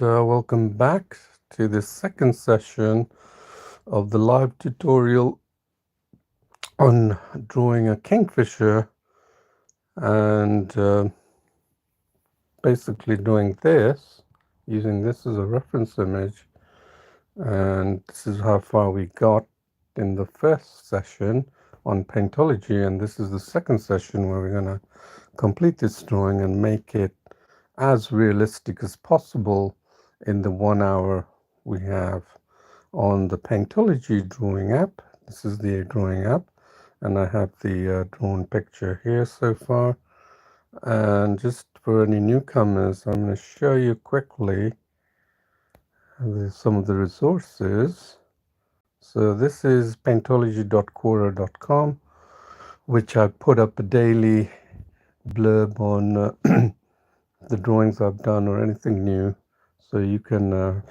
Welcome back to the second session of the live tutorial on drawing a kingfisher, and basically doing this, using this as a reference image. And this is how far we got in the first session on Paintology, and this is the second session where we're going to complete this drawing and make it as realistic as possible in the 1 hour we have on the Paintology drawing app. This is the drawing app, and I have the drawn picture here so far. And just for any newcomers, I'm going to show you quickly some of the resources. So this is paintology.quora.com, which I put up a daily blurb on the drawings I've done or anything new. So you can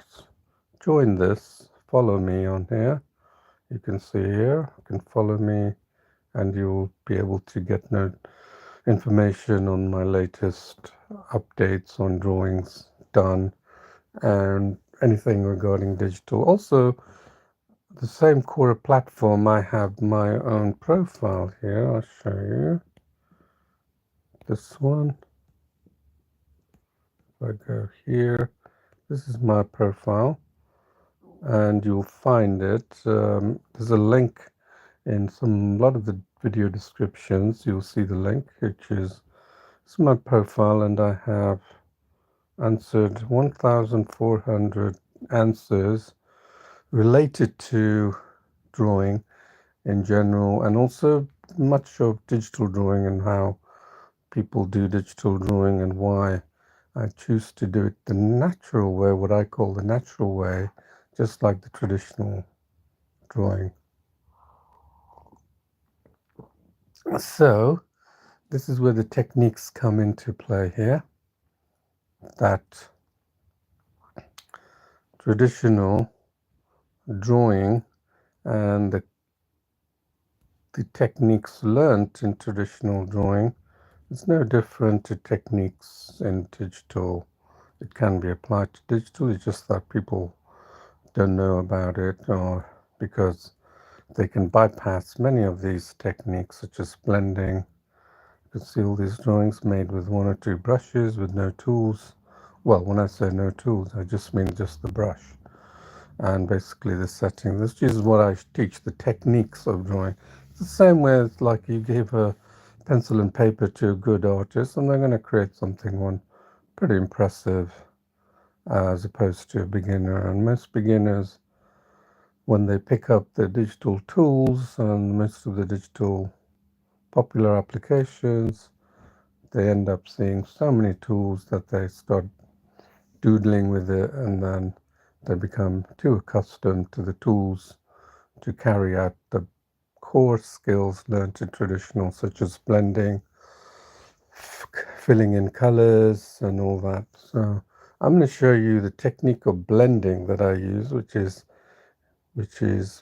join this, follow me on here. You can see here, you can follow me, and you'll be able to get information on my latest updates on drawings done and anything regarding digital. Also, the same Quora platform, I have my own profile here. I'll show you this one. If I go here, this is my profile, and you'll find it. There's a link in a lot of the video descriptions. You'll see the link, which is my profile, and I have answered 1,400 answers related to drawing in general, and also much of digital drawing and how people do digital drawing and why I choose to do it the natural way, what I call the natural way, just like the traditional drawing. So this is where the techniques come into play here. That traditional drawing and the techniques learned in traditional drawing, it's no different to techniques in digital. It can be applied to digital, it's just that people don't know about it, or because they can bypass many of these techniques, such as blending. You can see all these drawings made with 1 or 2 brushes with no tools. Well, when I say no tools, I just mean just the brush and basically the setting. This is what I teach, the techniques of drawing. It's the same way as like you give a pencil and paper to a good artist and they're going to create something pretty impressive as opposed to a beginner. And most beginners, when they pick up the digital tools and most of the digital popular applications, they end up seeing so many tools that they start doodling with it, and then they become too accustomed to the tools to carry out the core skills learned in traditional, such as blending, filling in colors and all that. So I'm going to show you the technique of blending that I use, which is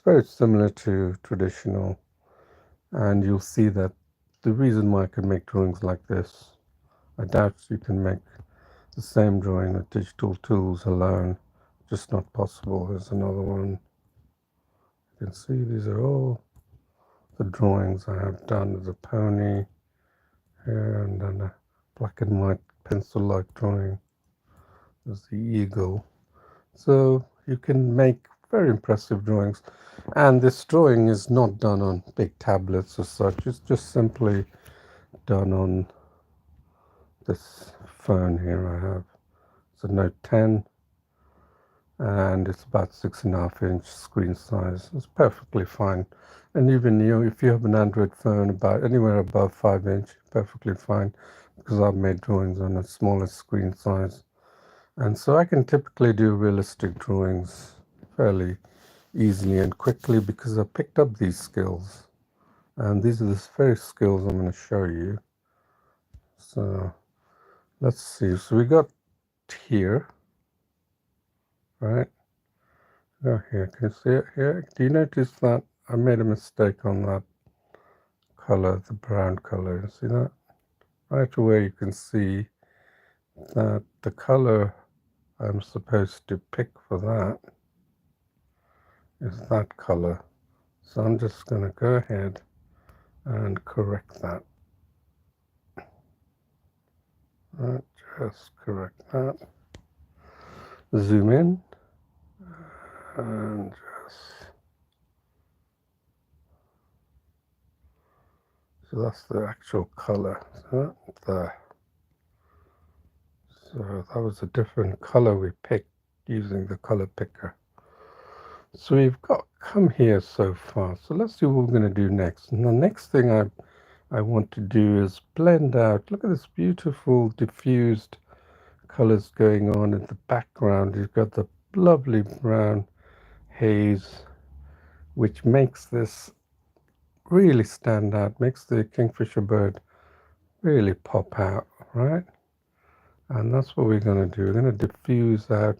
very similar to traditional, and you'll see that the reason why I can make drawings like this, I doubt you can make the same drawing with digital tools alone, just not possible. There's another one. You can see these are all the drawings I have done with a pony here, and then a black and white pencil-like drawing. There's the eagle. So you can make very impressive drawings, and this drawing is not done on big tablets as such. It's just simply done on this phone here I have. It's a Note 10, and it's about 6.5-inch screen size. It's perfectly fine, and even if you have an Android phone about anywhere above 5-inch, perfectly fine, because I've made drawings on a smaller screen size. And so I can typically do realistic drawings fairly easily and quickly because I picked up these skills. And these are the very skills I'm going to show you. So let's see. So we got here, right? Go here. Can you see it here? Do you notice that I made a mistake on that color, the brown color? See that? Right away you can see that the color I'm supposed to pick for that is that color. So I'm just going to go ahead and correct that. Right, just correct that. Zoom in and just, so that's the actual color. So there. So that was a different color we picked using the color picker. So we've got come here so far. So let's see what we're going to do next. And the next thing I want to do is blend out. Look at this beautiful diffused colors going on in the background. You've got the lovely brown haze, which makes this really stand out, makes the kingfisher bird really pop out, right? And that's what we're going to do. We're going to diffuse out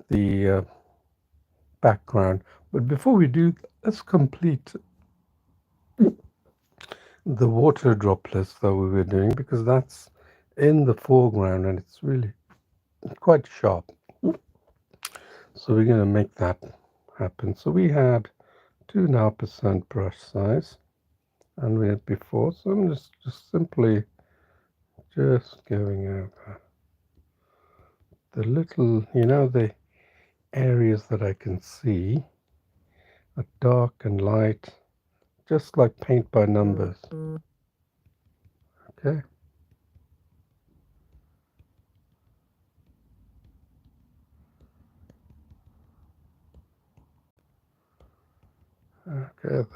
the background. But before we do, let's complete the water droplets that we were doing, because that's in the foreground and it's really quite sharp. So we're going to make that happen. So we had 2.5% brush size, and we had before. So I'm just simply just going over the little, the areas that I can see are dark and light, just like paint by numbers. Okay. Okay, there you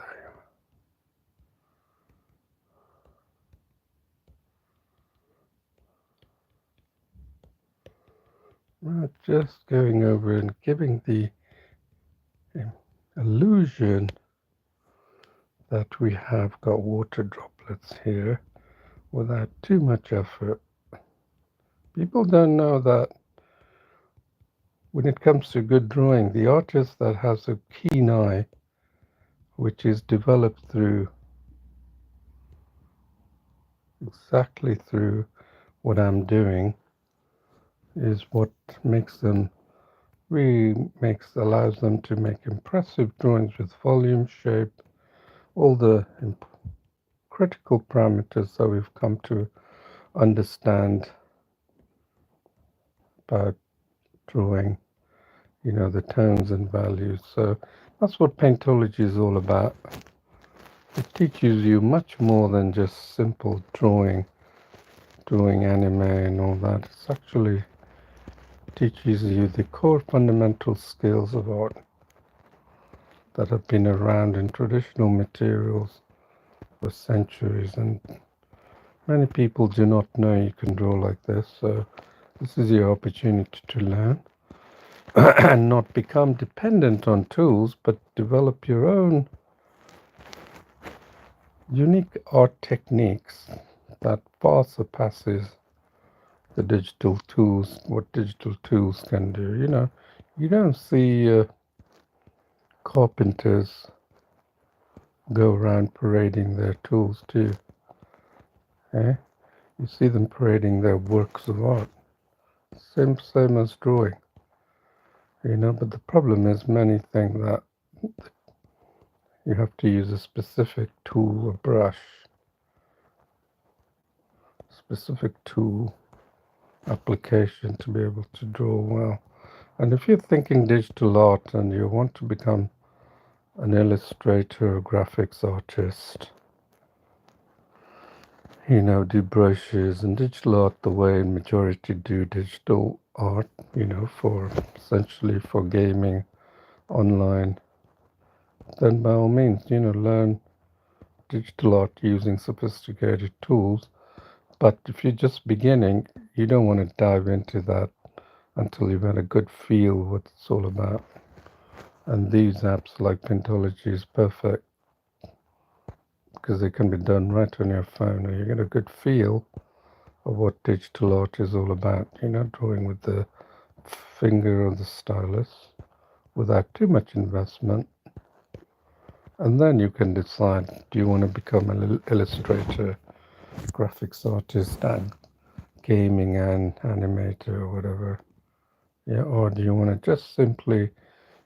are. Just going over and giving the illusion that we have got water droplets here without too much effort. People don't know that when it comes to good drawing, the artist that has a keen eye, which is developed exactly through what I'm doing, is what allows them to make impressive drawings with volume, shape, all the critical parameters that we've come to understand about drawing, the tones and values. So that's what Paintology is all about. It teaches you much more than just simple drawing anime and all that. It actually teaches you the core fundamental skills of art that have been around in traditional materials for centuries, and many people do not know you can draw like this. So this is your opportunity to learn and not become dependent on tools, but develop your own unique art techniques that far surpasses the digital tools, what digital tools can do. You don't see carpenters go around parading their tools, do you? Eh? You see them parading their works of art. Same as drawing. But the problem is many think that you have to use a specific tool or brush, specific tool application to be able to draw well. And if you're thinking digital art and you want to become an illustrator or graphics artist, do brushes and digital art the way majority do digital art, for essentially for gaming online, then by all means, learn digital art using sophisticated tools. But if you're just beginning, you don't want to dive into that until you've had a good feel what it's all about. And these apps like Paintology is perfect because they can be done right on your phone, and you get a good feel of what digital art is all about. Drawing with the finger or the stylus without too much investment. And then you can decide, do you want to become an illustrator, graphics artist, and gaming and animator or whatever. Yeah, or do you want to just simply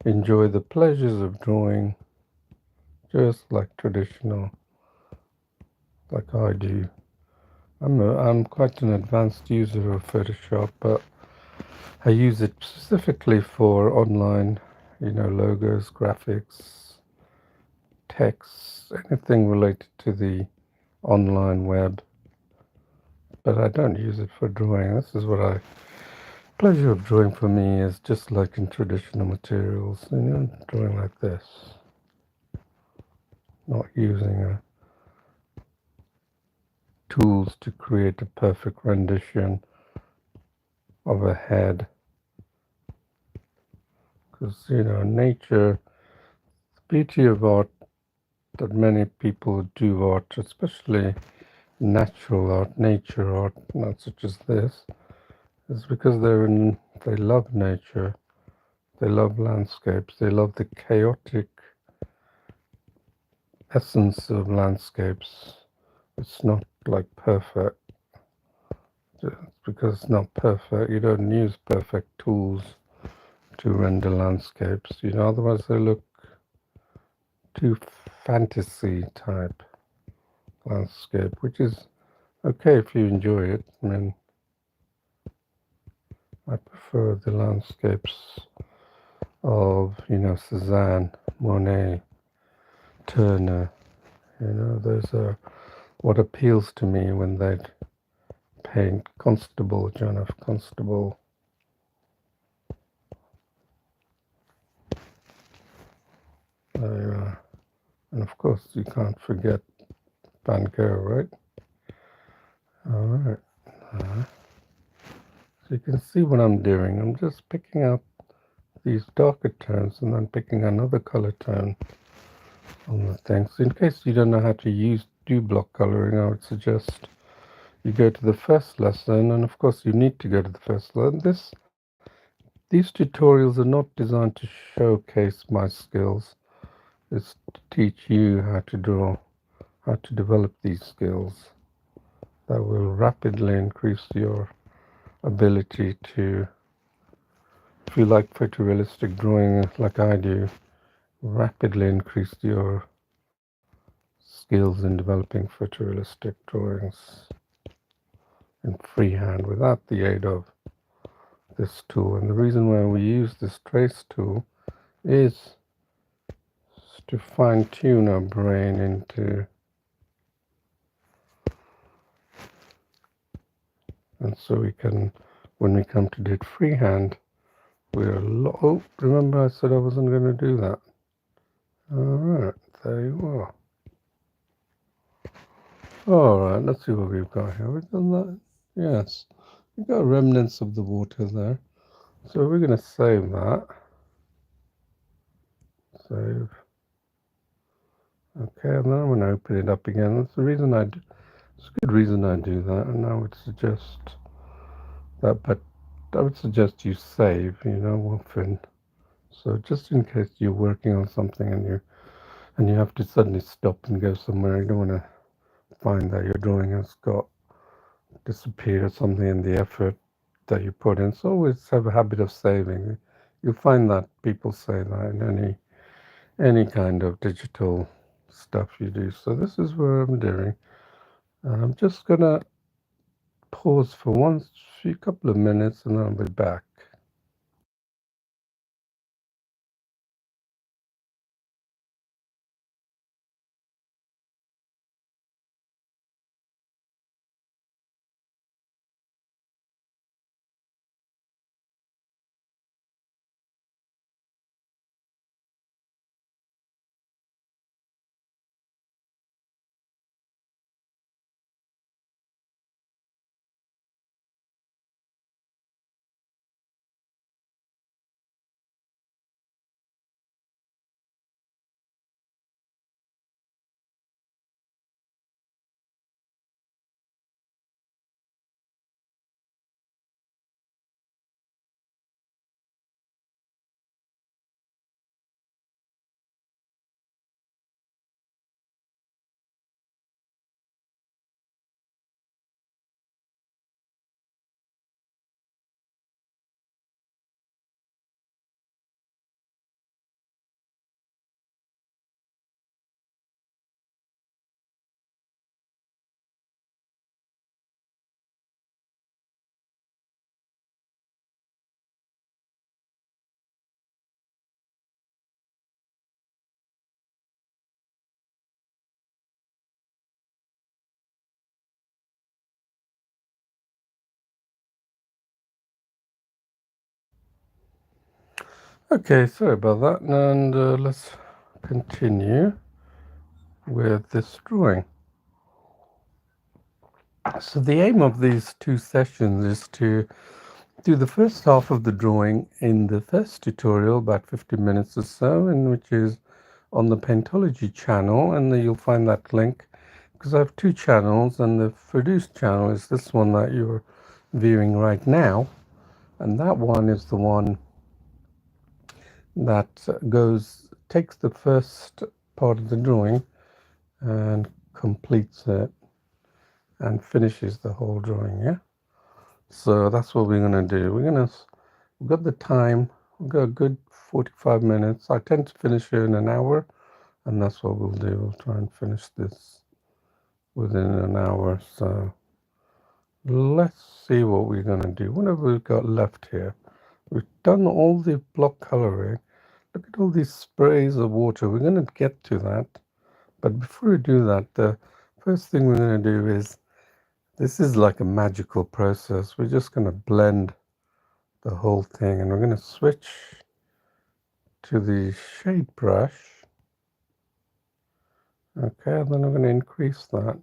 enjoy the pleasures of drawing, just like traditional, like I do? I'm quite an advanced user of Photoshop, but I use it specifically for online, logos, graphics, text, anything related to the online web. But I don't use it for drawing. This is what pleasure of drawing for me is just like in traditional materials, drawing like this, not using tools to create a perfect rendition of a head. Because, nature, the beauty of art that many people do art, especially natural art, nature art, not such as this, is because they love nature, they love landscapes, they love the chaotic essence of landscapes. It's not like perfect. Just because it's not perfect, you don't use perfect tools to render landscapes. Otherwise they look too fantasy type landscape, which is okay if you enjoy it. I mean, I prefer the landscapes of, Cézanne, Monet, Turner. Those are what appeals to me when they paint Constable, John F. Constable. There you are. And of course, you can't forget Van Gogh, right? All right. So you can see what I'm doing. I'm just picking up these darker tones and then picking another color tone on the thing. So in case you don't know how to do block coloring, I would suggest you go to the first lesson. And of course, you need to go to the first lesson. These tutorials are not designed to showcase my skills. It's to teach you how to draw, how to develop these skills that will rapidly increase your ability to, if you like photorealistic drawing like I do, rapidly increase your skills in developing photorealistic drawings in freehand without the aid of this tool. And the reason why we use this trace tool is to fine-tune our brain into, and so we can, when we come to do it freehand, oh, remember I said I wasn't going to do that. All right, there you are. All right, let's see what we've got here. We've done that. Yes, we've got remnants of the water there. So we're going to save that. Save. Okay, and then I'm going to open it up again. That's the reason it's a good reason I do that. And I would suggest that, but I would suggest you save, often. So just in case you're working on something and you have to suddenly stop and go somewhere, you don't want to find that your drawing has got disappeared or something in the effort that you put in. So always have a habit of saving. You'll find that people say that in any kind of digital stuff you do. So this is what I'm doing. And I'm just gonna pause for few couple of minutes and then I'll be back. Okay, sorry about that, and let's continue with this drawing. So the aim of these two sessions is to do the first half of the drawing in the first tutorial, about 50 minutes or so, and which is on the Paintology channel, and you'll find that link because I have two channels, and the Ferdouse channel is this one that you're viewing right now, and that one is the one that takes the first part of the drawing and completes it and finishes the whole drawing. Yeah, so that's what we're going to do. We've got the time, we've got a good 45 minutes. I tend to finish it in an hour, and that's what we'll do. We'll try and finish this within an hour. So let's see what we're going to do. What have we got left here? We've done all the block coloring. Look at all these sprays of water. We're going to get to that. But before we do that, the first thing we're going to do is, this is like a magical process. We're just going to blend the whole thing, and we're going to switch to the shade brush. Okay, and then I'm going to increase that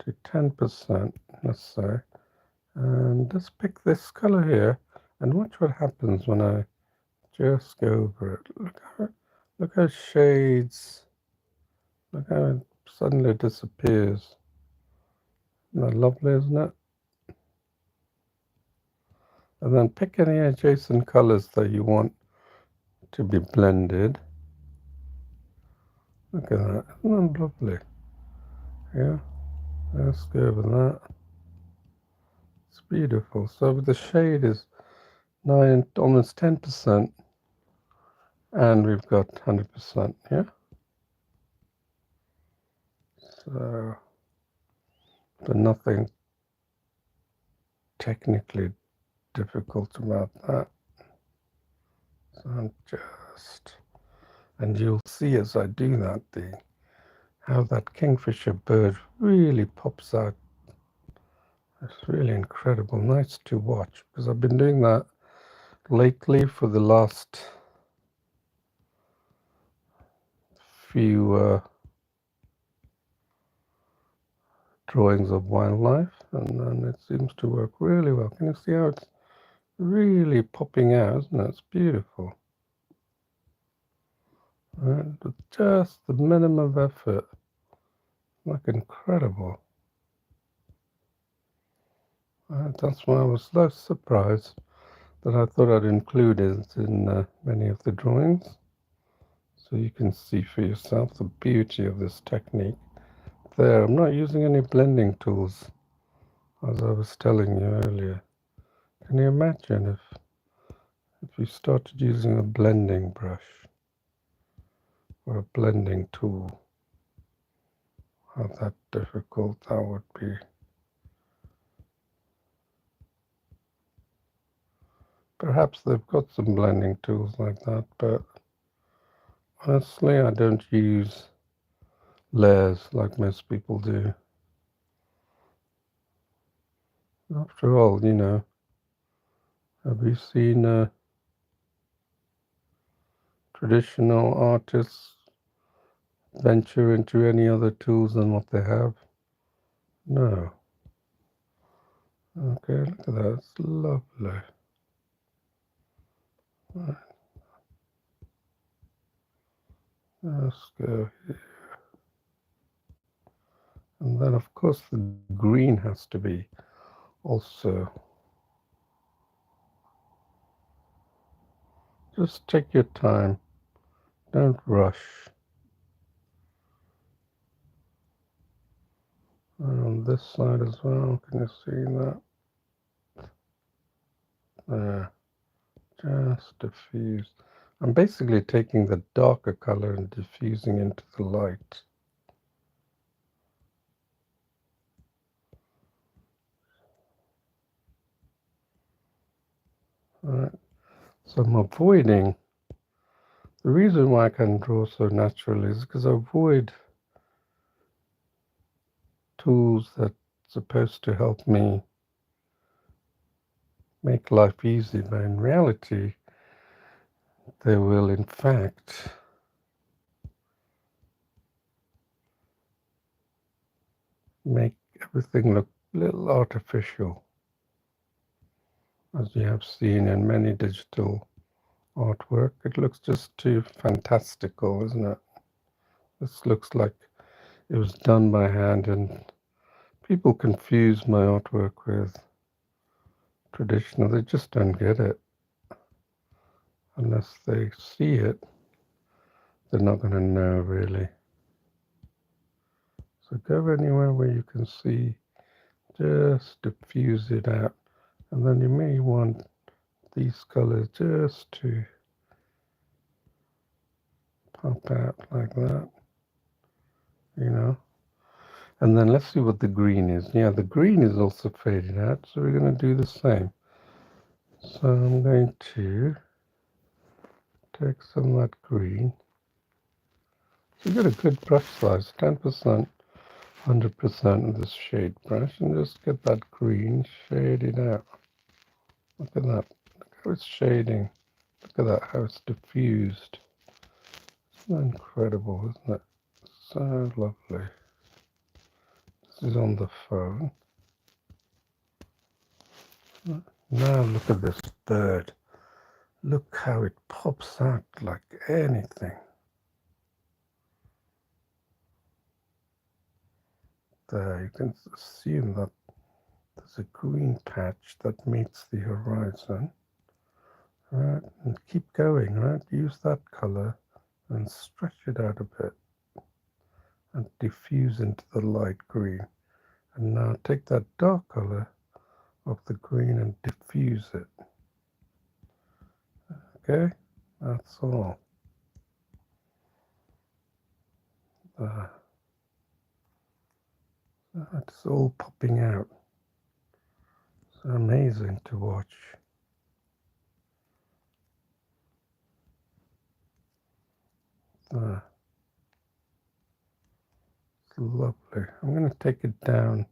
to 10%, let's say. And let's pick this color here, and watch what happens when I just go over it. Look how shades, look how it suddenly disappears. Isn't that lovely, isn't it? And then pick any adjacent colors that you want to be blended. Look at that, isn't that lovely? Yeah, let's go over that. It's beautiful. So the shade is almost 10%, and we've got 100%. Yeah. So, but nothing technically difficult about that. So I'm just, and you'll see as I do that, how that Kingfisher bird really pops out. It's really incredible, nice to watch, because I've been doing that lately for the last few drawings of wildlife, and it seems to work really well. Can you see how it's really popping out, isn't it? It's beautiful. Right? With just the minimum of effort. Like incredible. That's why I was so surprised that I thought I'd include it in many of the drawings, so you can see for yourself the beauty of this technique. There, I'm not using any blending tools, as I was telling you earlier. Can you imagine if you started using a blending brush or a blending tool, how that difficult that would be. Perhaps they've got some blending tools like that, but honestly, I don't use layers like most people do. After all, have you seen traditional artists venture into any other tools than what they have? No. Okay, look at that. It's lovely. Right. Let's go here. And then, of course, the green has to be also. Just take your time. Don't rush. And on this side as well, can you see that? There. Just diffuse. I'm basically taking the darker color and diffusing into the light. Alright. So I'm avoiding, the reason why I can draw so naturally is because I avoid tools that are supposed to help me make life easy, but in reality, they will in fact make everything look a little artificial, as you have seen in many digital artwork. It looks just too fantastical, isn't it? This looks like it was done by hand, and people confuse my artwork with traditional. They just don't get it. Unless they see it, they're not going to know really. So go anywhere where you can see, just diffuse it out. And then you may want these colors just to pop out like that, you know. And then let's see what the green is. Yeah, the green is also faded out, so we're going to do the same. So I'm going to take some of that green. So you get a good brush size, 10%, 100% of this shade brush, and just get that green shaded out. Look at that. Look how it's shading. Look at that, how it's diffused. Isn't that incredible, isn't it? So lovely. This is on the phone. Now look at this bird. Look how it pops out like anything. There, you can assume that there's a green patch that meets the horizon. Right, and keep going, right? Use that color and stretch it out a bit and diffuse into the light green. And now take that dark color of the green and diffuse it. Okay, that's all. It's all popping out. It's amazing to watch. It's lovely. I'm going to take it down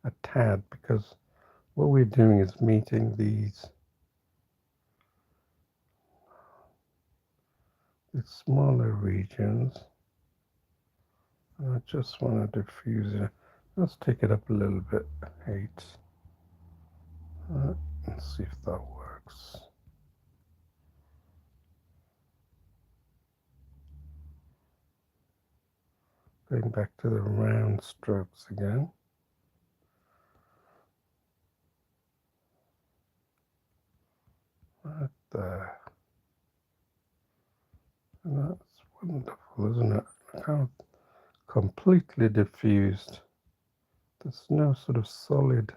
a tad because what we're doing is meeting these smaller regions. I just want to diffuse it. Let's take it up a little bit. 8. Let's see if that works. Going back to the round strokes again. Right there. And that's wonderful, isn't it? Look how completely diffused. There's no sort of solid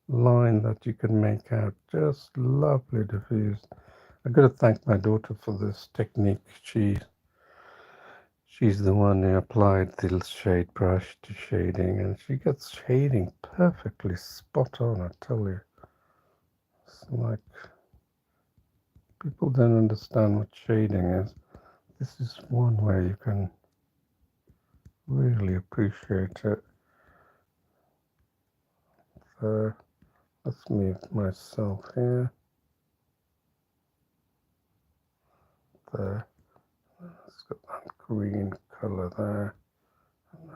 line that you can make out. Just lovely diffused. I've got to thank my daughter for this technique. She's the one who applied the shade brush to shading, and she gets shading perfectly spot on, I tell you. It's like people don't understand what shading is. This is one way you can really appreciate it. So let's move myself here. There. Let's get that green color there.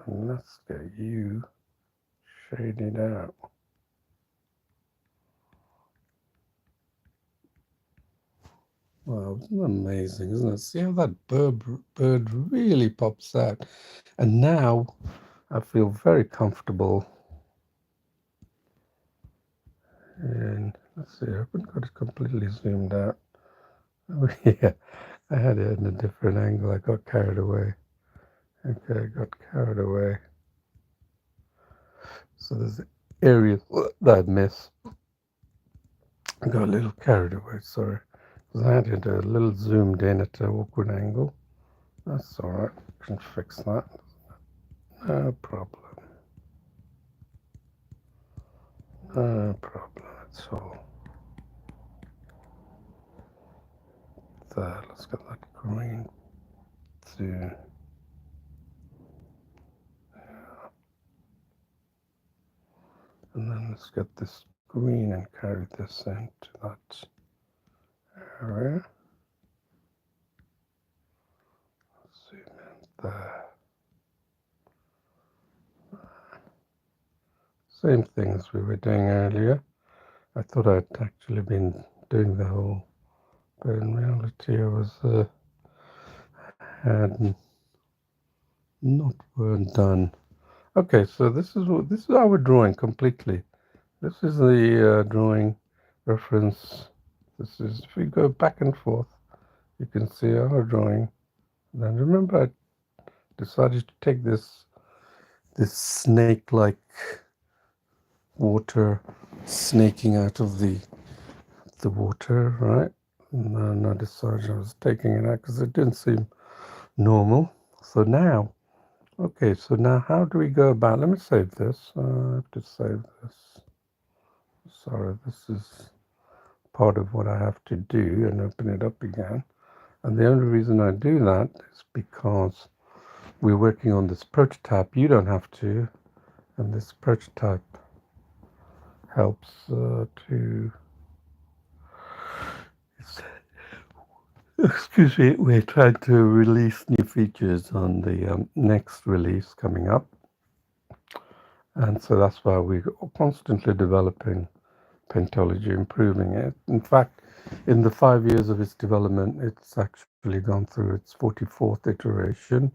And let's get you shaded out. Wow, isn't that amazing, isn't it? See how that bird really pops out. And now I feel very comfortable. And let's see, I haven't got it completely zoomed out. Oh, yeah, I had it in a different angle. I got carried away. Okay, I got carried away. So there's areas that I miss. I got a little carried away, sorry. Because I had it a little zoomed in at an awkward angle. That's alright, I can fix that. No problem. No problem at all. There, let's get that green to. And then let's get this green and carry this into that area. Zoom in there. Same thing as we were doing earlier. I thought I'd actually been doing the whole, but in reality I was had not weren't done. Okay, so this is our drawing completely. This is the drawing reference. This is, if we go back and forth, you can see our drawing. Now remember, I decided to take this snake-like water snaking out of the water, right? And then I decided I was taking it out because it didn't seem normal. So now, okay, so now how do we go about? Let me save this. I have to save this. Sorry, this is part of what I have to do and open it up again. And the only reason I do that is because we're working on this prototype. You don't have to, and this prototype helps to. Excuse me, we're trying to release new features on the next release coming up, and so that's why we're constantly developing Paintology, improving it. In fact, in the 5 years of its development, it's actually gone through its 44th iteration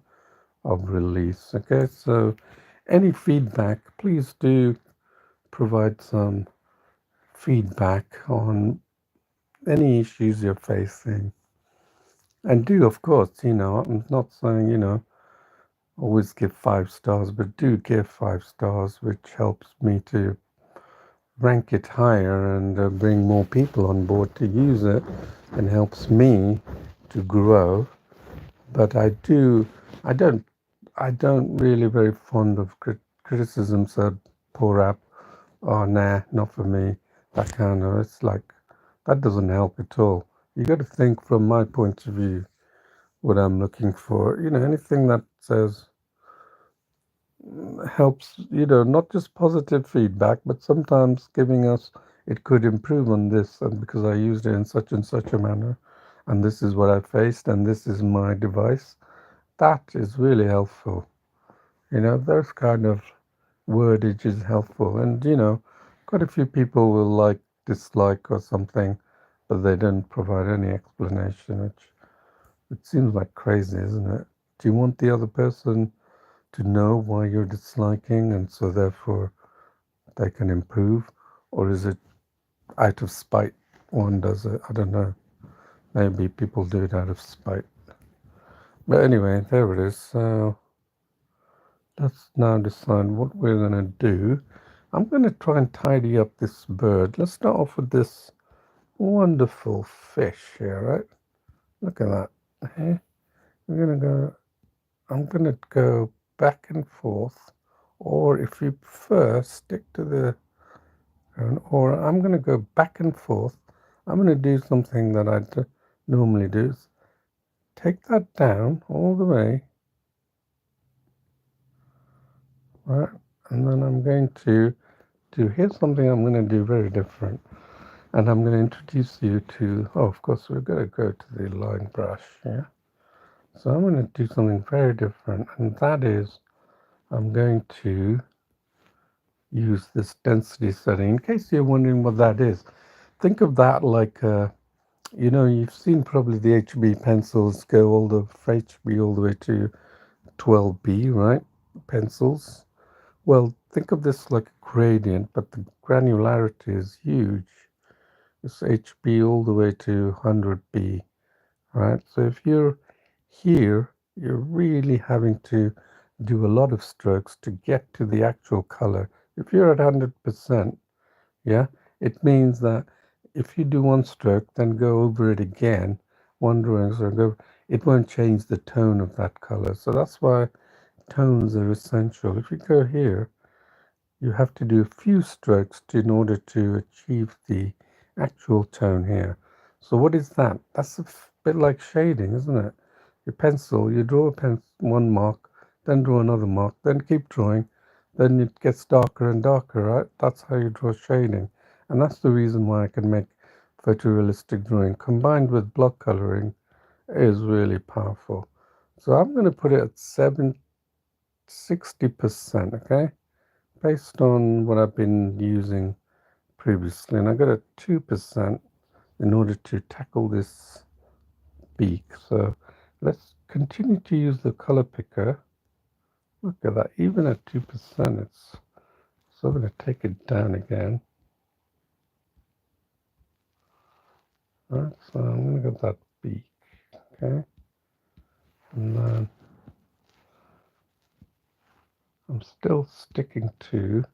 of release. Okay, so any feedback, please do provide some feedback on any issues you're facing. And do, of course, I'm not saying, always give 5 stars, but do give 5 stars, which helps me to rank it higher and bring more people on board to use it and helps me to grow. But I don't, I don't really very fond of criticism. Said poor app, oh nah, not for me. That kind of, it's like, that doesn't help at all. You got to think from my point of view what I'm looking for. Anything that says helps, not just positive feedback, but sometimes giving us it could improve on this, and because I used it in such and such a manner, and this is what I faced, and this is my device. That is really helpful. Those kind of wordage is helpful, and quite a few people will dislike or something, but they don't provide any explanation, which it seems like crazy, isn't it? Do you want the other person to know why you're disliking, and so therefore they can improve? Or is it out of spite one does it? I don't know. Maybe people do it out of spite. But anyway, there it is. So let's now decide what we're going to do. I'm going to try and tidy up this bird. Let's start off with this wonderful fish here, right? Look at that. Okay. I'm going to go back and forth, or if you prefer, stick to the, or I'm going to go back and forth. I'm going to do something that I normally do. Take that down all the way, right? And then I'm going to here's something I'm going to do very different. And I'm going to introduce you to, oh, of course, we're going to go to the line brush here. So I'm going to do something very different, and that is I'm going to use this density setting. In case you're wondering what that is, think of that like, you've seen probably the HB pencils go all the HB all the way to 12B, right? Pencils. Well, think of this like a gradient, but the granularity is huge. It's HB all the way to 100B, right? So if you're here, you're really having to do a lot of strokes to get to the actual color. If you're at 100%, yeah, it means that if you do one stroke, then go over it again, one drawing stroke, it won't change the tone of that color. So that's why tones are essential. If you go here, you have to do a few strokes in order to achieve the actual tone here. So what is that? That's a bit like shading, isn't it? Your pencil, you draw one mark, then draw another mark, then keep drawing, then it gets darker and darker, right? That's how you draw shading. And that's the reason why I can make photorealistic drawing combined with block coloring is really powerful. So I'm going to put it at 60%, okay, based on what I've been using previously, and I got a 2% in order to tackle this beak. So let's continue to use the color picker. Look at that, even at 2%, it's, so I'm going to take it down again. All right, so I'm going to get that beak, okay, and then I'm still sticking to,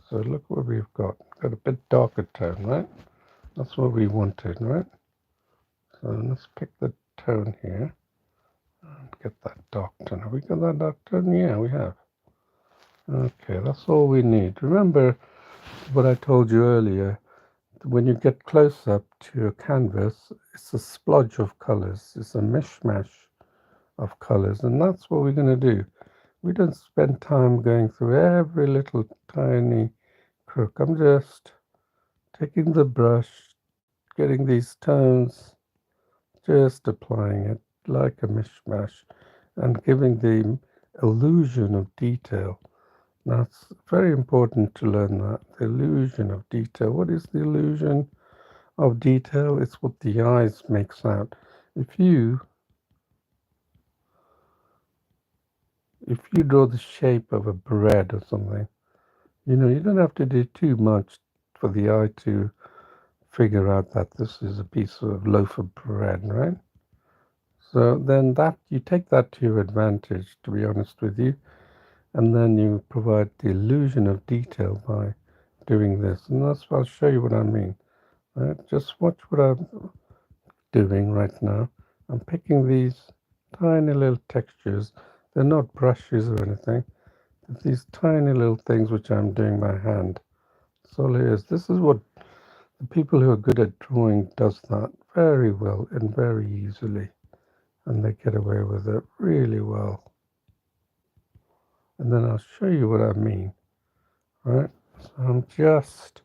so look what we've got a bit darker tone, right? That's what we wanted, right? So let's pick the tone here and get that dark tone. Have we got that dark tone? Yeah, we have. Okay, that's all we need. Remember what I told you earlier. When you get close up to a canvas, it's a splodge of colors. It's a mishmash of colors, and that's what we're going to do. We don't spend time going through every little tiny crook. I'm just taking the brush, getting these tones, just applying it like a mishmash and giving the illusion of detail. Now, it's very important to learn that, the illusion of detail. What is the illusion of detail? It's what the eyes makes out. If you draw the shape of a bread or something, you don't have to do too much for the eye to figure out that this is a piece of loaf of bread, right? So then that you take that to your advantage, to be honest with you, and then you provide the illusion of detail by doing this. And that's what I'll show you what I mean. Right? Just watch what I'm doing right now. I'm picking these tiny little textures. They're not brushes or anything. They're these tiny little things which I'm doing by hand. That's all it is. This is what the people who are good at drawing does that very well and very easily. And they get away with it really well. And then I'll show you what I mean. Right? So I'm just,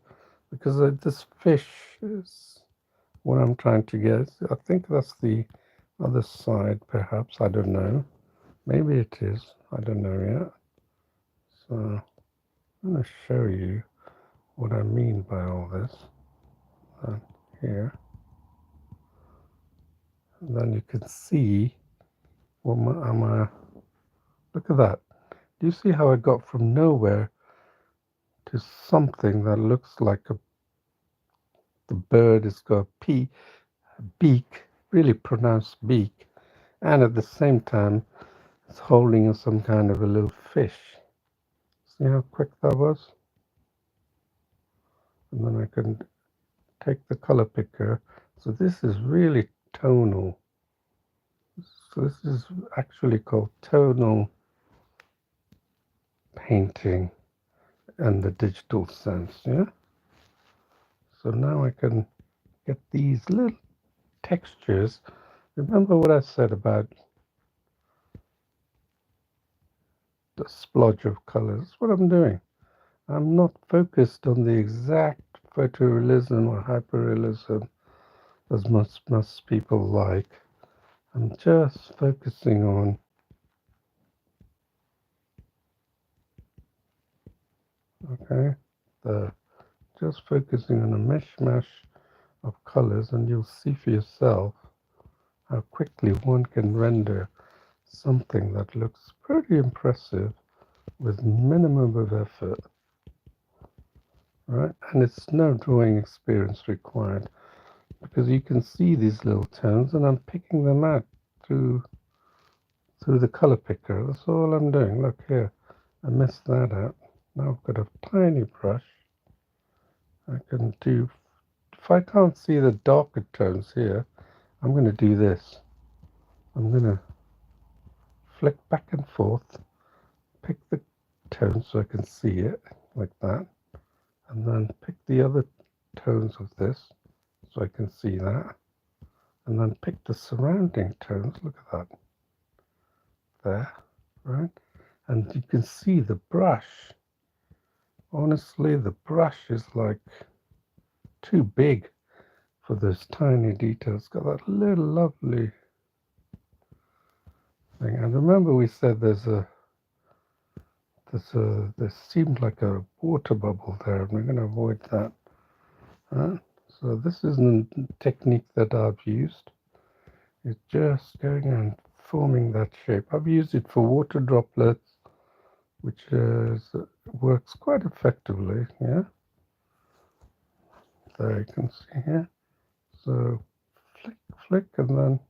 because this fish is what I'm trying to get. I think that's the other side, perhaps. I don't know. Maybe it is. I don't know yet. So I'm going to show you what I mean by all this. Here. And then you can see what look at that. Do you see how I got from nowhere to something that looks like the bird has got a beak, really pronounced beak, and at the same time it's holding some kind of a little fish. See how quick that was? And then I can take the color picker. So this is really tonal. So this is actually called tonal painting in the digital sense, yeah? So now I can get these little textures. Remember what I said about the splodge of colors? That's what I'm doing. I'm not focused on the exact photorealism or hyperrealism as most people like. I'm just focusing on just focusing on a mishmash of colors, and you'll see for yourself how quickly one can render something that looks pretty impressive with minimum of effort, right? And it's no drawing experience required, because you can see these little tones, and I'm picking them out through the color picker. That's all I'm doing. Look here, I missed that out. Now I've got a tiny brush. I can do, if I can't see the darker tones here, I'm going to do this. I'm going to flick back and forth, pick the tone so I can see it like that, and then pick the other tones of this so I can see that, and then pick the surrounding tones. Look at that there, right? And you can see the brush Honestly, the brush is like too big for those tiny details. It's got that little lovely thing. And remember we said there seemed like a water bubble there, and we're going to avoid that. So this isn't a technique that I've used. It's just going and forming that shape. I've used it for water droplets, which works quite effectively. Yeah, there you can see here. So flick, and then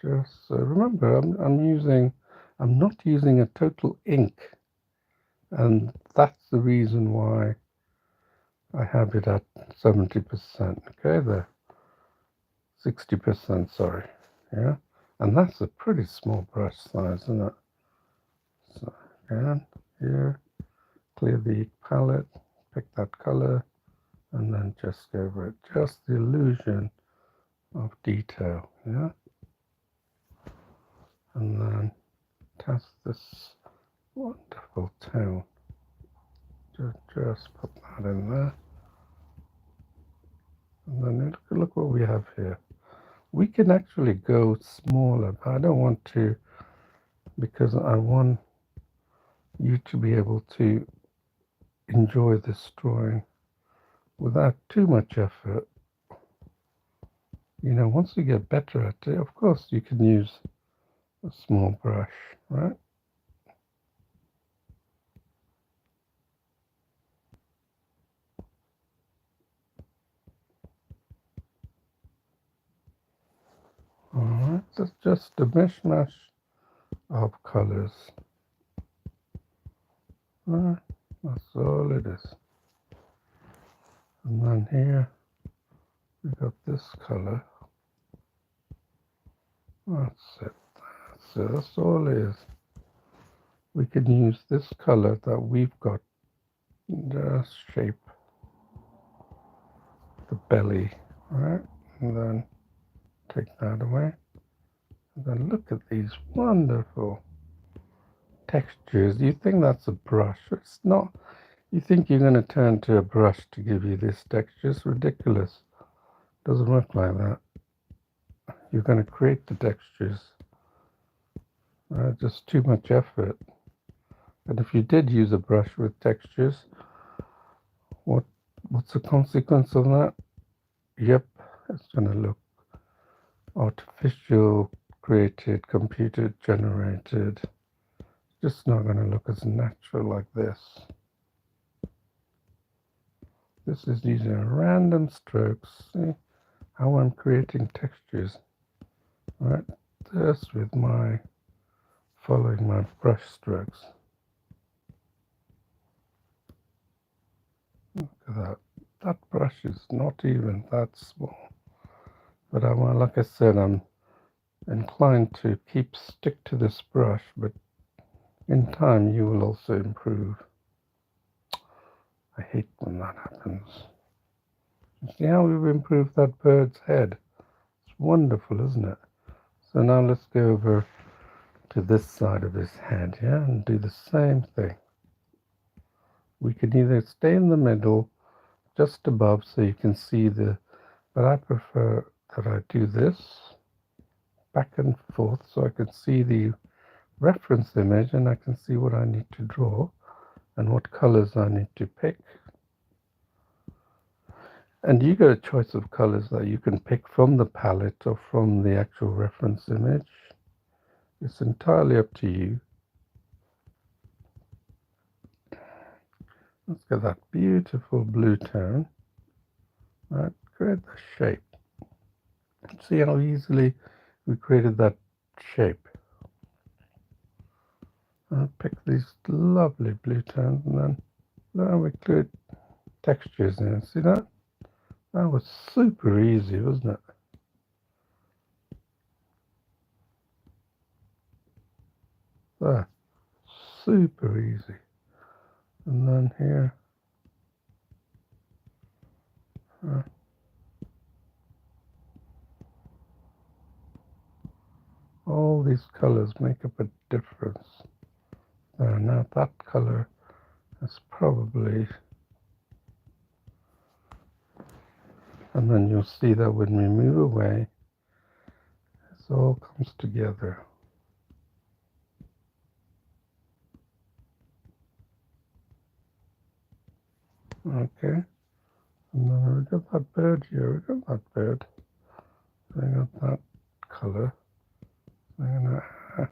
just remember, I'm not using a total ink, and that's the reason why I have it at 70%. Okay, there, 60%. Sorry, yeah, and that's a pretty small brush size, isn't it? So again, here, clear the palette, pick that color, and then just go over it. Just the illusion of detail, yeah, and then test this wonderful tone. Just put that in there, and then look what we have here. We can actually go smaller, but I don't want to, because I want you to be able to enjoy this drawing without too much effort. You know, once you get better at it, of course you can use a small brush, right? Alright, that's just a mishmash of colors. Alright, that's all it is. And then here we got this color. That's it. That's all it is. We can use this color that we've got, just shape the belly, right? And then take that away. And then look at these wonderful textures. You think that's a brush? It's not. You think you're going to turn to a brush to give you this texture? It's ridiculous. Doesn't work like that. You're going to create the textures. Just too much effort. And if you did use a brush with textures, what's the consequence of that? Yep, it's going to look artificial, created, computer generated. It's just not going to look as natural like this. This is using random strokes. See how I'm creating textures, right? Just with following my brush strokes. Look at that. That brush is not even that small. But like I said, I'm inclined to stick to this brush, but in time you will also improve. I hate when that happens. You see how we've improved that bird's head? It's wonderful, isn't it? So now let's go over to this side of his head, yeah, and do the same thing. We can either stay in the middle, just above, so you can see but I prefer that I do this back and forth so I can see the reference image and I can see what I need to draw and what colors I need to pick. And you get a choice of colors that you can pick from the palette or from the actual reference image. It's entirely up to you. Let's get that beautiful blue tone. Right, create the shape. See how easily we created that shape. I'll pick these lovely blue tones and then now we create textures in it. See that? That was super easy, wasn't it? There, super easy. And then here, all these colors make up a difference. There, now that color That's probably, and then you'll see that when we move away, this all comes together. Okay, and then we got that bird here, we got that bird, we got that colour, I'm going to add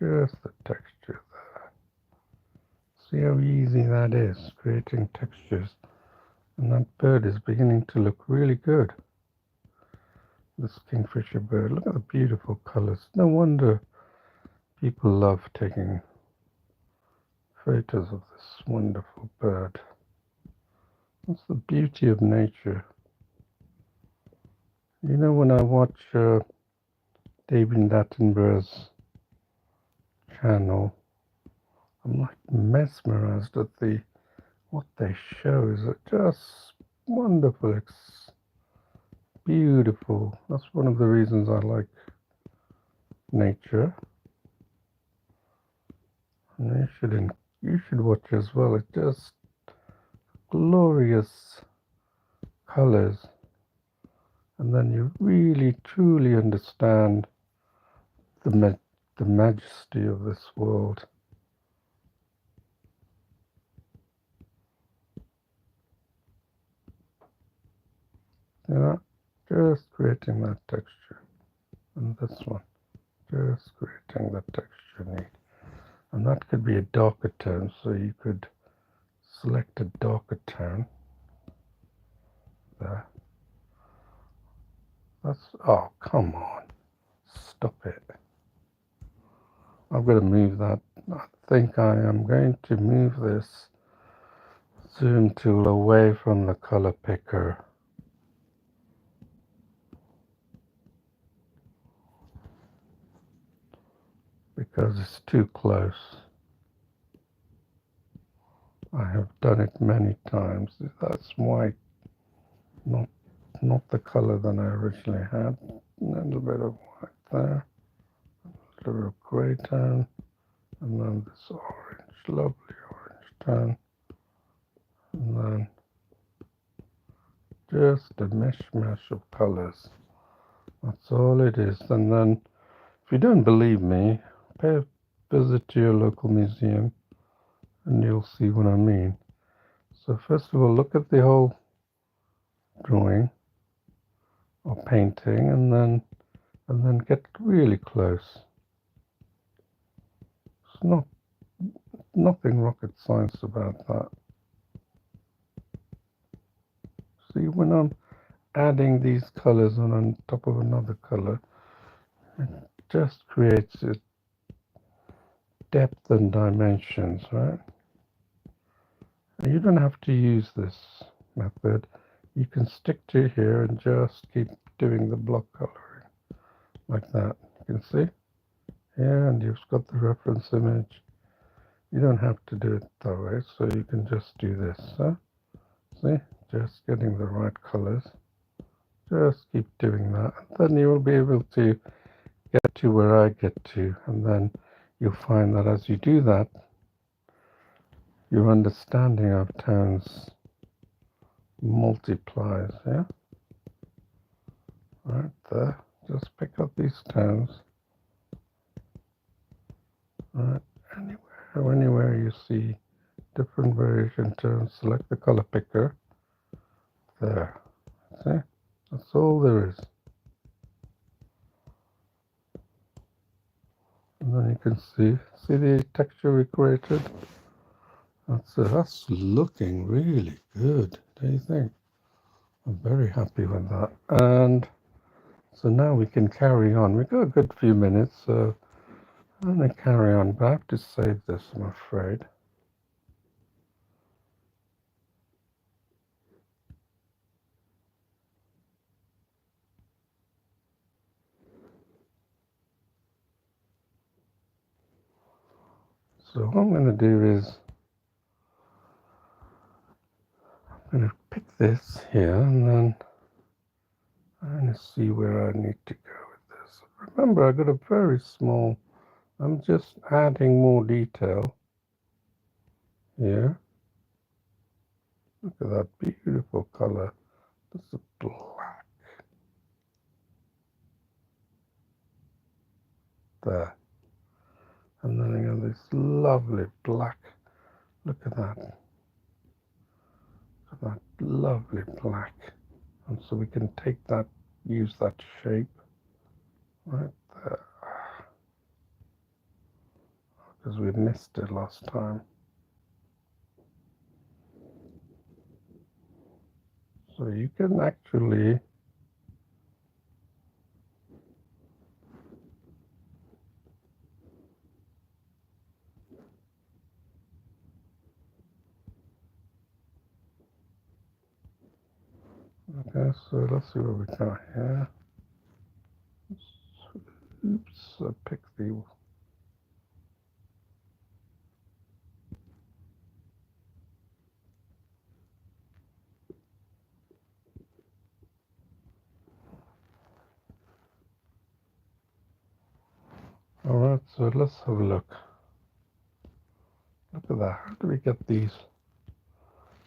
just the texture there. See how easy that is, creating textures, and that bird is beginning to look really good. This kingfisher bird, look at the beautiful colours. No wonder people love taking photos of this wonderful bird. That's the beauty of nature. You know, when I watch David Attenborough's channel, I'm like mesmerized at what they show. Is just wonderful. It's beautiful. That's one of the reasons I like nature. And you should watch as well. It's just glorious colors, and then you really truly understand the majesty of this world. You know, just creating that texture, and this one, just creating the texture need. And that could be a darker tone, so you could select a darker tone there. Oh, come on, stop it. I've got to move that. I think I am going to move this zoom tool away from the color picker. Because it's too close. I have done it many times. That's white, not the color that I originally had. A little bit of white there, a little bit of grey tone, and then this orange, lovely orange tone, and then just a mishmash of colors. That's all it is. And then, if you don't believe me, pay a visit to your local museum, and you'll see what I mean. So first of all, look at the whole drawing or painting, and then get really close. It's nothing rocket science about that. See, when I'm adding these colors on top of another color, it just creates it depth and dimensions, right? And you don't have to use this method. You can stick to here and just keep doing the block coloring like that. You can see here, and you've got the reference image. You don't have to do it that way, so you can just do this. Huh? See, just getting the right colors. Just keep doing that, and then you will be able to get to where I get to, and then you'll find that as you do that, your understanding of tones multiplies. Yeah, right there. Just pick up these tones. Right, anywhere you see different variation tones, select the color picker. There. See, that's all there is. And then you can see the texture we created. That's looking really good, don't you think? I'm very happy with that. And so now we can carry on. We've got a good few minutes, so I'm going to carry on, but I have to save this, I'm afraid. So what I'm going to do is I'm going to pick this here, and then I'm going to see where I need to go with this. Remember, I've got a very small, I'm just adding more detail here. Look at that beautiful color. This is black. There. And then I got this lovely black. Look at that. Look at that lovely black. And so we can take that, use that shape right there. Because we missed it last time. So you can actually okay, so let's see what we got here. Oops, I picked the alright, so let's have a look. Look at that. How do we get these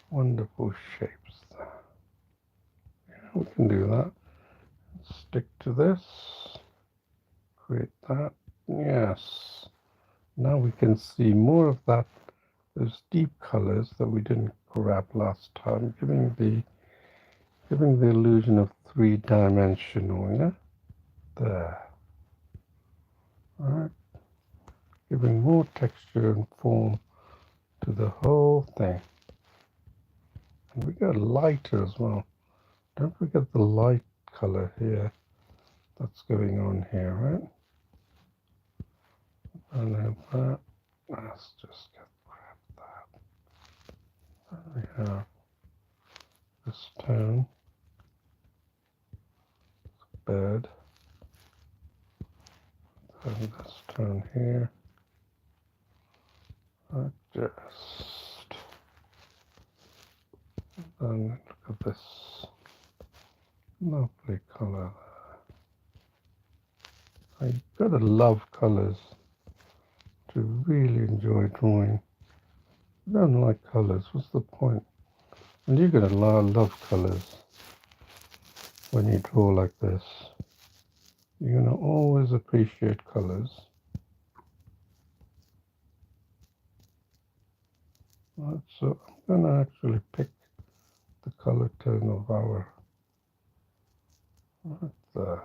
wonderful shapes there? Yeah, we can do that. Stick to this. Create that. Yes. Now we can see more of that, those deep colors that we didn't grab last time, giving the illusion of three-dimensional, yeah? There. Alright. Giving more texture and form to the whole thing. And we got lighter as well. Don't forget the light color here that's going on here, right? And then that. Let's just grab that. And we have this tone, bird, and this tone here. Just and look at this lovely color. You've got to love colors to really enjoy drawing. If you don't like colors, what's the point? And you're going to love colors when you draw like this. You're going to always appreciate colors. Right, so I'm going to actually pick the color tone of our right there.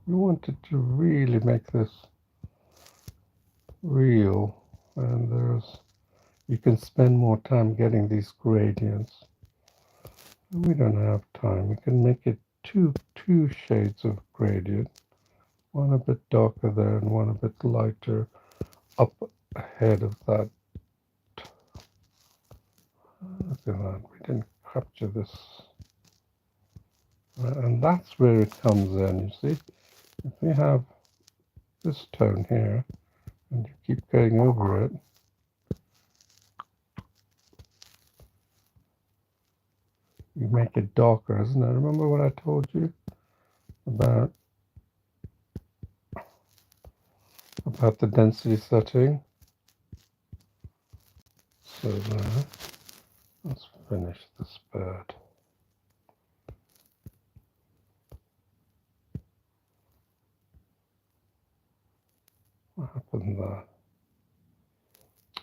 You wanted to really make this real, and you can spend more time getting these gradients. And we don't have time. We can make it two shades of gradient, one a bit darker there and one a bit lighter up ahead of that. Look at that. We didn't capture this. And that's where it comes in, you see. If we have this tone here, and you keep going over it, you make it darker, isn't it? Remember what I told you about the density setting? So there. Let's finish this bird. What happened there?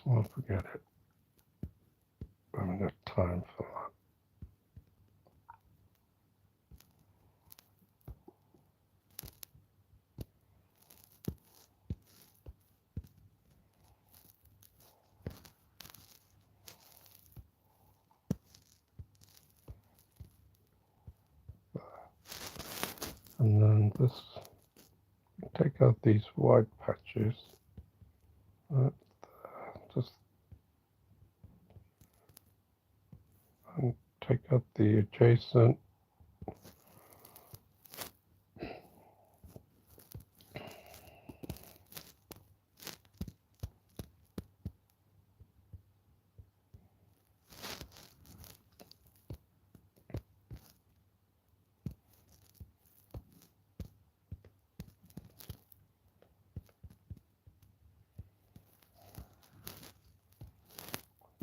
I'll forget it. I haven't got time for that. And then this, take out these white patches. Just and take out the adjacent.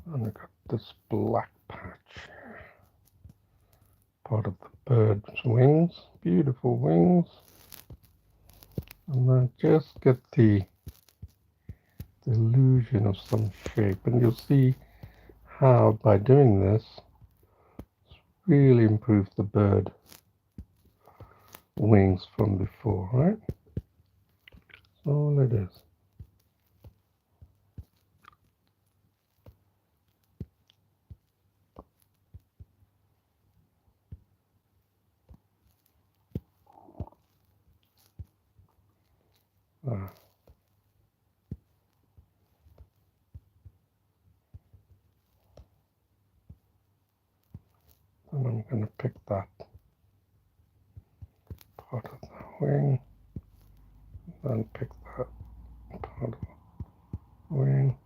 And I got this black patch, part of the bird's wings, beautiful wings. And then just get the illusion of some shape, and you'll see how by doing this really improves the bird wings from before, right? That's all it is. Ah. And I'm going to pick that part of the wing, then pick that part of the wing.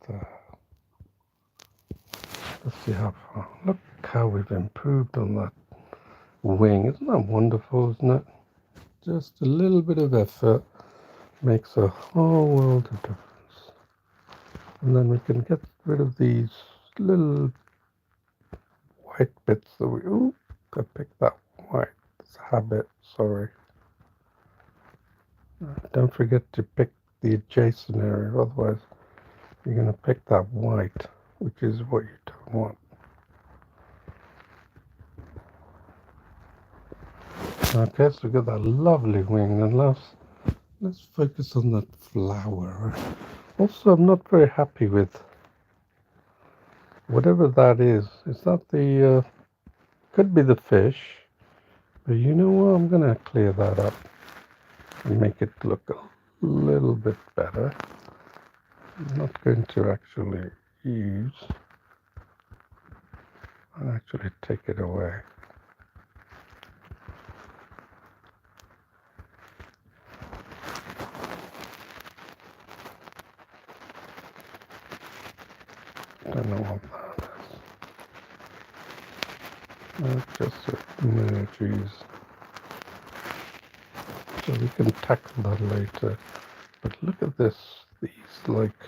There. Let's see how far. Look how we've improved on that wing. Isn't that wonderful, isn't it? Just a little bit of effort makes a whole world of difference. And then we can get rid of these little white bits that we, ooh, I picked that white. It's a habit, sorry. Don't forget to pick the adjacent area, otherwise you're going to pick that white, which is what you don't want. Okay, so we got that lovely wing, and let's focus on that flower. Also, I'm not very happy with whatever that is. Is that the, could be the fish, but you know what, I'm going to clear that up and make it look a little bit better. I'm not going to actually use and actually take it away. I don't know what that is. Just emojis. So we can tackle that later. But look at this, these like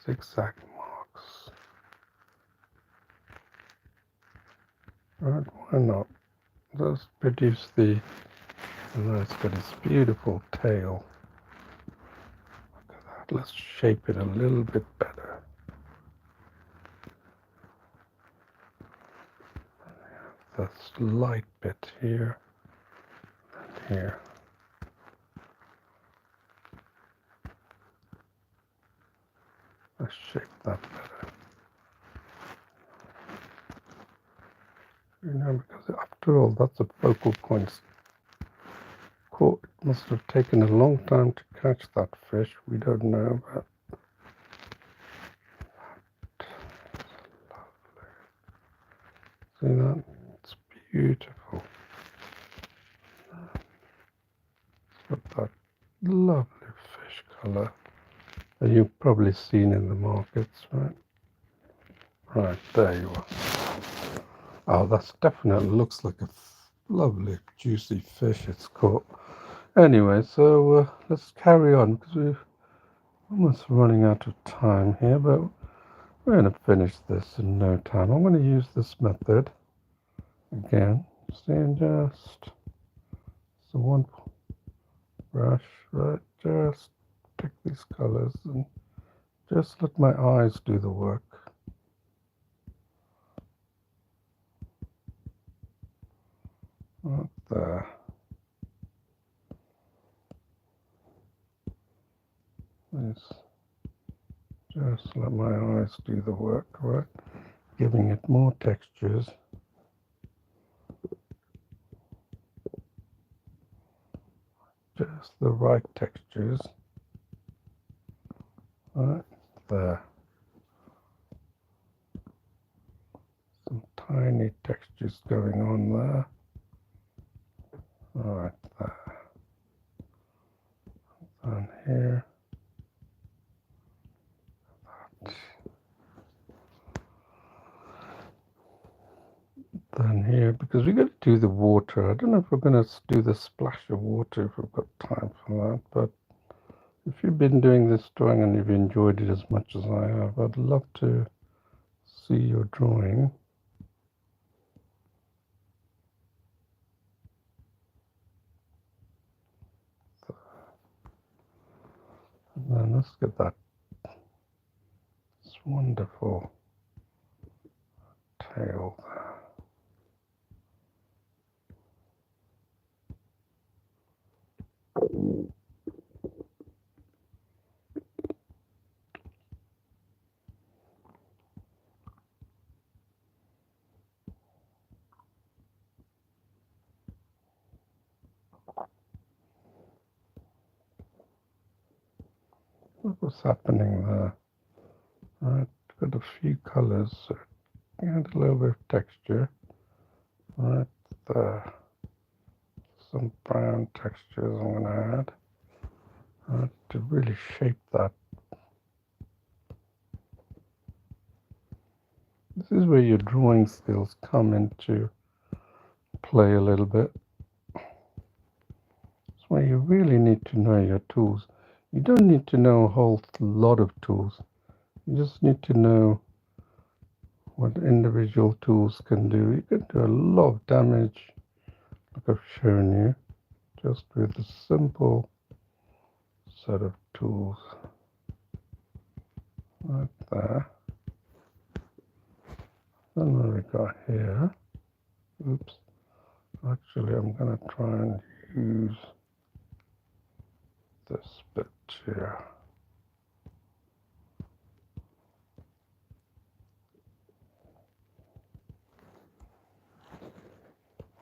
zigzag marks. Right, why not? Let's produce the, and then it's got this beautiful tail. Look at that. Let's shape it a little bit better. This light bit here and here. Let's shape that better. You know, because after all, that's a focal point. It must have taken a long time to catch that fish. We don't know, but see that? It's beautiful. Got that lovely fish color that you've probably seen in the markets, right? Right, there you are. Oh, that's definitely looks like a lovely juicy fish it's caught. Anyway, so let's carry on because we're almost running out of time here, but we're going to finish this in no time. I'm going to use this method again. See, and just so one brush, right? Just pick these colors and just let my eyes do the work. Right there. Yes. Just let my eyes do the work, right? Giving it more textures. Just the right textures. Right there. Some tiny textures going on there. Right there. And here. Then here, because we're going to do the water. I don't know if we're going to do the splash of water if we've got time for that, but if you've been doing this drawing and you've enjoyed it as much as I have, I'd love to see your drawing. And then let's get that. It's wonderful tail there. Look what's happening there. Right, got a few colors, so add a little bit of texture. Right there. Some brown textures I'm going to add. Right, to really shape that. This is where your drawing skills come into play a little bit. It's where you really need to know your tools. You don't need to know a whole lot of tools. You just need to know what individual tools can do. You can do a lot of damage, like I've shown you, just with a simple set of tools. Right there. Then what we got here, oops, actually I'm going to try and use this bit here.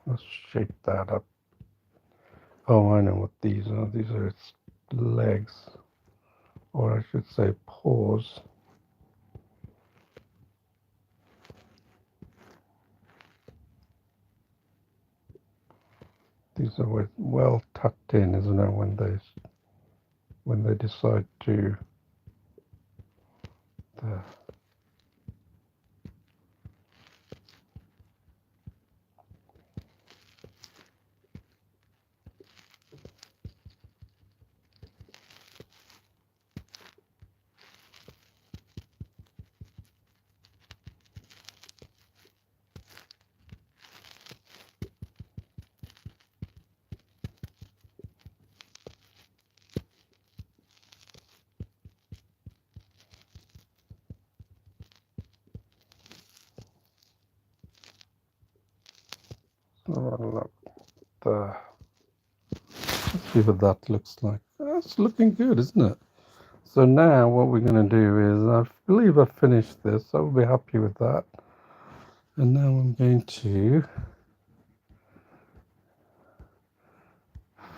Let's shape that up. Oh, I know what these are. These are its legs, or I should say paws. These are well tucked in, isn't it, when they decide to look there. Let's see what that looks like. That's looking good, isn't it? So now what we're going to do is, I believe I've finished this. I'll be happy with that. And now I'm going to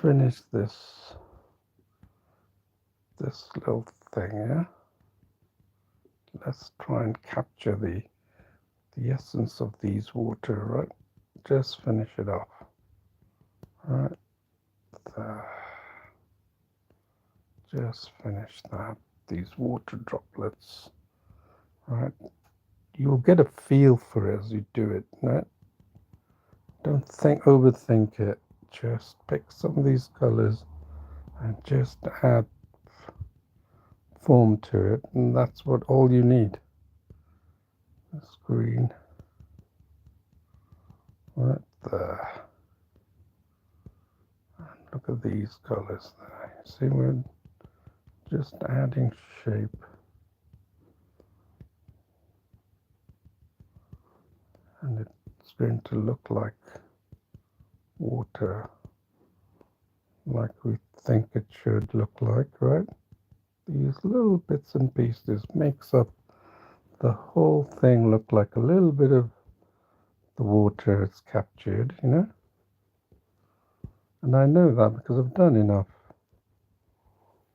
finish this little thing here. Let's try and capture the essence of these water, right? Just finish it off. Right there. Just finish that. These water droplets. Right. You'll get a feel for it as you do it, right? Don't overthink it. Just pick some of these colors and just add form to it, and that's what all you need. This green right there. And look at these colors there. See, we're just adding shape. And it's going to look like water, like we think it should look like, right? These little bits and pieces makes up the whole thing look like a little bit of the water it's captured, you know? And I know that because I've done enough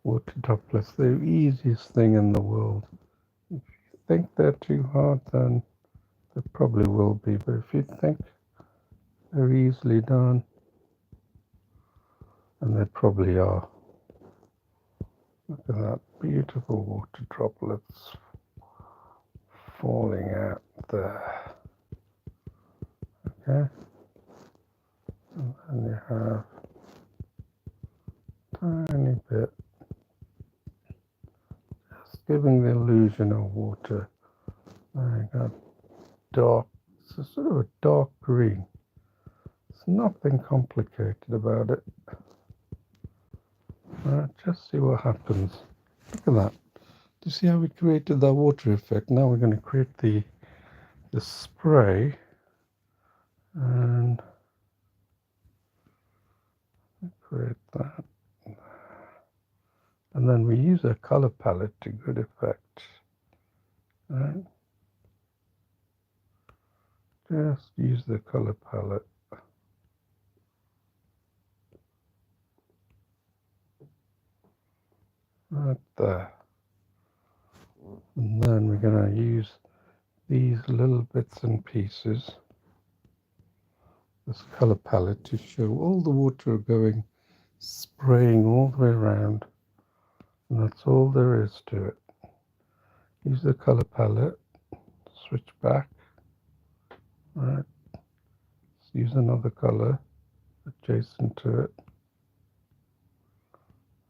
water droplets. They're the easiest thing in the world. If you think they're too hard, then they probably will be. But if you think they're easily done, and they probably are. Look at that, beautiful water droplets falling out there. Okay, and then you have a tiny bit giving the illusion of water. I got dark, it's a sort of a dark green. There's nothing complicated about it. Just see what happens. Look at that. Do you see how we created that water effect? Now we're going to create the spray, and create that. And then we use a color palette to good effect. Right? Just use the color palette. Right there. And then we're going to use these little bits and pieces, this color palette, to show all the water going, spraying all the way around. And that's all there is to it. Use the color palette, switch back. Right. Let's use another color adjacent to it.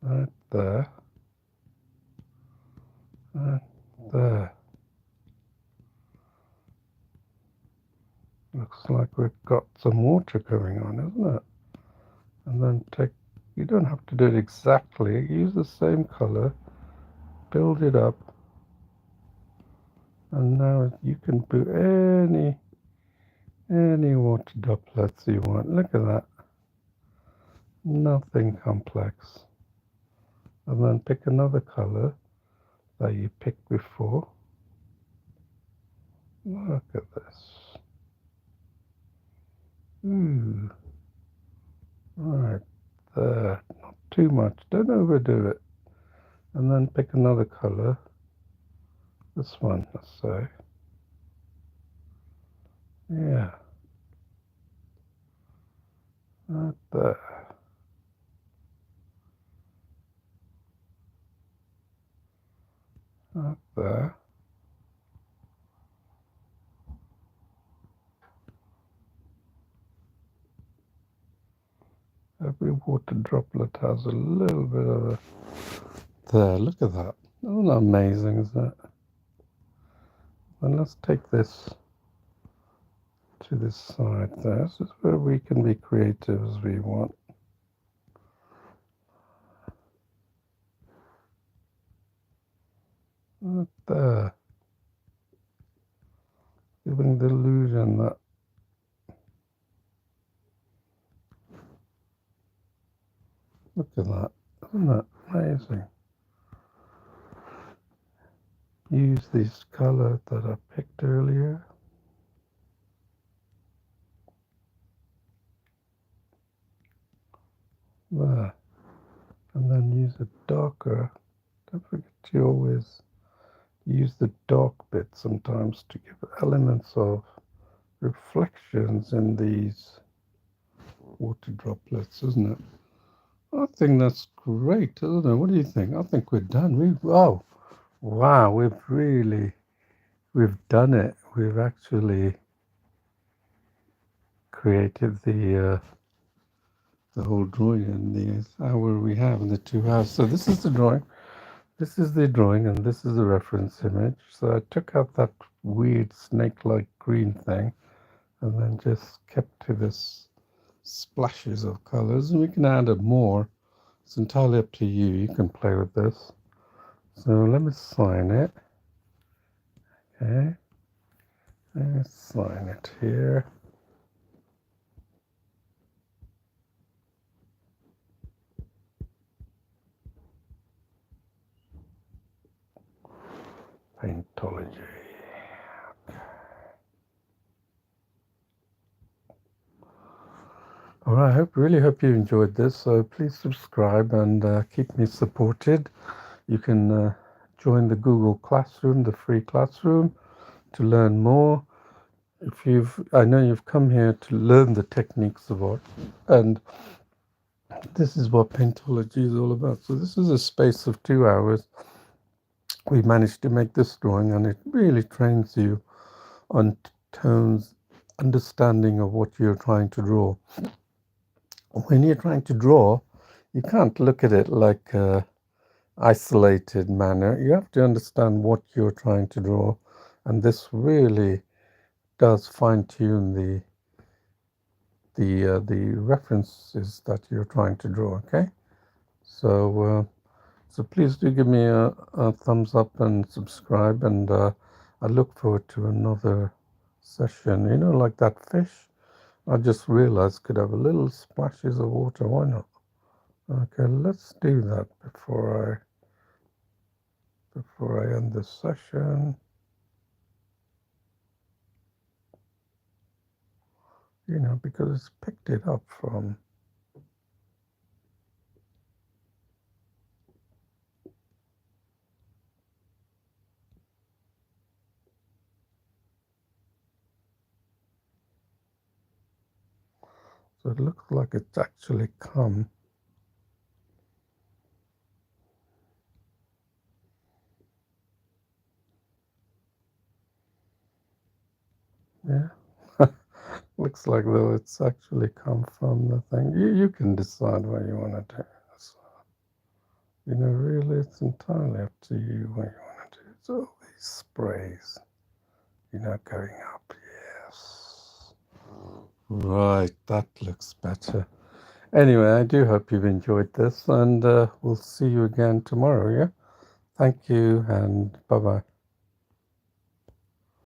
Right there. Right there. Looks like we've got some water going on, isn't it? And then you don't have to do it exactly, use the same color, build it up, and now you can put any water droplets you want. Look at that. Nothing complex. And then pick another color that you picked before. Look at this. Ooh. Right there. Not too much. Don't overdo it. And then pick another color. This one, let's say. Yeah. Right there. Right there. Every water droplet has a little bit of a... There, look at that. Isn't that amazing, is that? And let's take this to this side there. This is where we can be creative as we want. Right there. Giving the illusion that look at that. Isn't that amazing? Use this color that I picked earlier. There. And then use a darker. Don't forget to always use the dark bit sometimes to give elements of reflections in these water droplets, isn't it? I think that's great, isn't it? What do you think? I think we're done. Wow, we've done it. We've actually created the whole drawing in the hour we have in the 2 hours. So this is the drawing. This is the drawing, and this is the reference image. So I took out that weird snake-like green thing, and then just kept to this splashes of colors, and we can add more. It's entirely up to you. You can play with this. So let me sign it. Okay. Let's sign it here. Paintology. All right, I really hope you enjoyed this. So please subscribe and keep me supported. You can join the Google Classroom, the free classroom, to learn more. I know you've come here to learn the techniques of art, and this is what Paintology is all about. So this is a space of 2 hours. We managed to make this drawing, and it really trains you on tones, understanding of what you're trying to draw. When you're trying to draw, you can't look at it like isolated manner. You have to understand what you're trying to draw, and this really does fine-tune the references that you're trying to draw. Okay, so please do give me a thumbs up and subscribe, and I look forward to another session. You know, like that fish, I just realized could have a little splashes of water. Why not? Okay, let's do that before I end this session. You know, because it's picked it up from. So it looks like it's actually come. Yeah. Looks like though it's actually come from the thing. You can decide what you want to do. So, you know, really, it's entirely up to you what you want to do. It's all these sprays, you know, going up. Yes. Right, that looks better. Anyway, I do hope you've enjoyed this, and we'll see you again tomorrow, yeah? Thank you, and bye-bye.